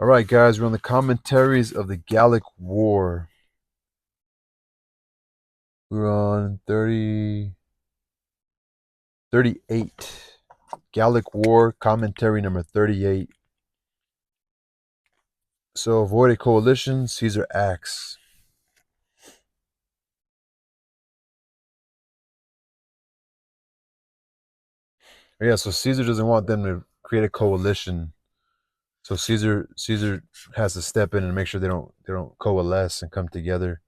All right, guys, we're on the commentaries of the Gallic War. We're on 38. Gallic War, commentary number 38. So, avoid a coalition, Caesar acts. Yeah, so Caesar doesn't want them to create a coalition. So Caesar has to step in and make sure they don't coalesce and come together.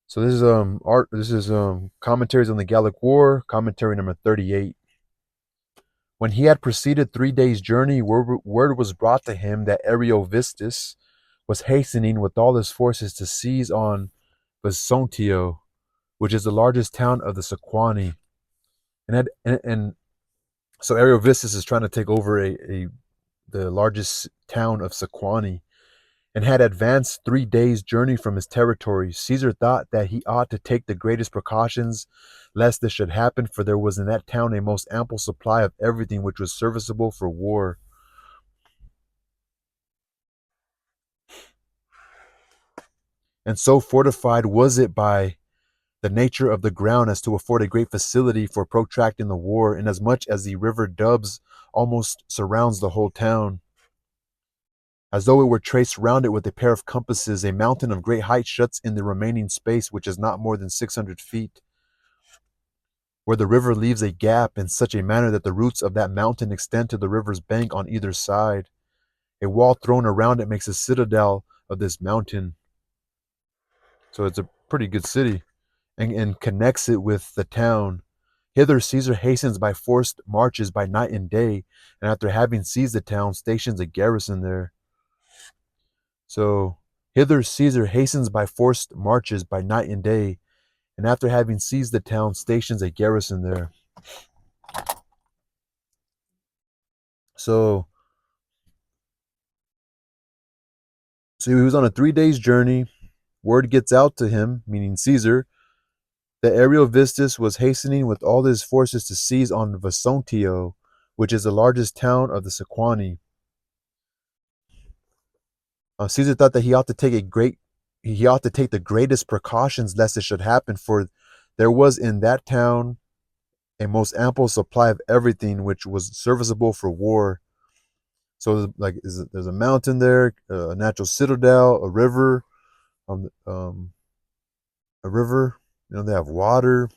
So this is commentaries on the Gallic War, commentary number 38. When he had proceeded 3 days' journey, word was brought to him that Ariovistus was hastening with all his forces to seize on Vesontio, which is the largest town of the Sequani. And so Ariovistus is trying to take over the largest town of Sequani, and had advanced 3 days' journey from his territory. Caesar thought that he ought to take the greatest precautions lest this should happen, for there was in that town a most ample supply of everything which was serviceable for war. And so fortified was it by the nature of the ground as to afford a great facility for protracting the war, inasmuch as the river Dubs almost surrounds the whole town. As though it were traced round it with a pair of compasses, a mountain of great height shuts in the remaining space, which is not more than 600 feet, where the river leaves a gap in such a manner that the roots of that mountain extend to the river's bank on either side. A wall thrown around it makes a citadel of this mountain. So it's a pretty good city, and connects it with the town. Hither Caesar hastens by forced marches by night and day, and after having seized the town, stations a garrison there. So hither Caesar hastens by forced marches by night and day, and after having seized the town, stations a garrison there. So he was on a 3 days journey. Word gets out to him, meaning Caesar, that Ariovistus was hastening with all his forces to seize on Vesontio, which is the largest town of the Sequani. Caesar thought that he ought to take the greatest precautions lest it should happen, for there was in that town a most ample supply of everything which was serviceable for war. So, like, there's a mountain there, a natural citadel, um, um, a river. They have water.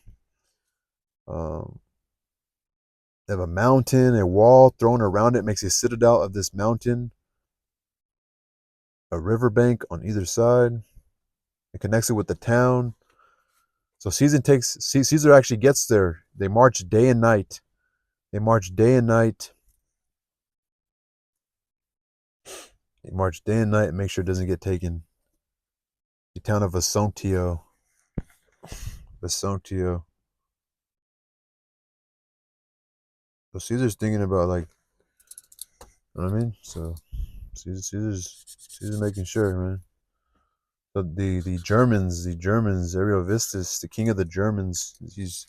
Um, they have a mountain, a wall thrown around it makes a citadel of this mountain, a riverbank on either side. It connects it with the town. So Caesar actually gets there. They march day and night. They march day and night. They march day and night and make sure it doesn't get taken. The town of Vesontio. Vesontio. So Caesar's thinking about, like, you know what I mean? So Caesar's making sure, man. So the Germans, Ariovistus, the king of the Germans, he's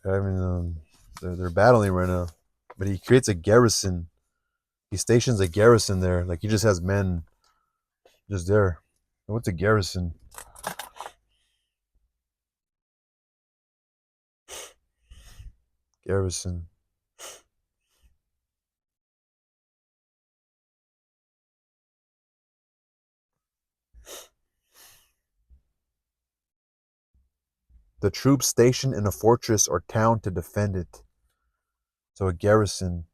having they're battling right now. But he creates a garrison. He stations a garrison there. Like, he just has men just there. What's a garrison? Garrison. The troops stationed in a fortress or town to defend it. So a garrison.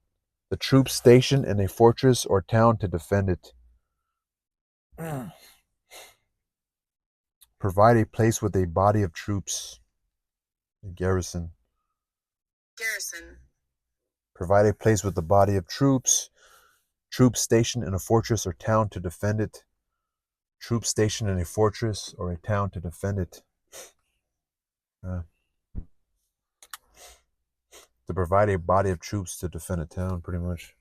The troops stationed in a fortress or town to defend it. Provide a place with a body of troops. A garrison. Garrison. Provide a place with a body of troops. Troops stationed in a fortress or town to defend it. Troops stationed in a fortress or a town to defend it. To provide a body of troops to defend a town, pretty much.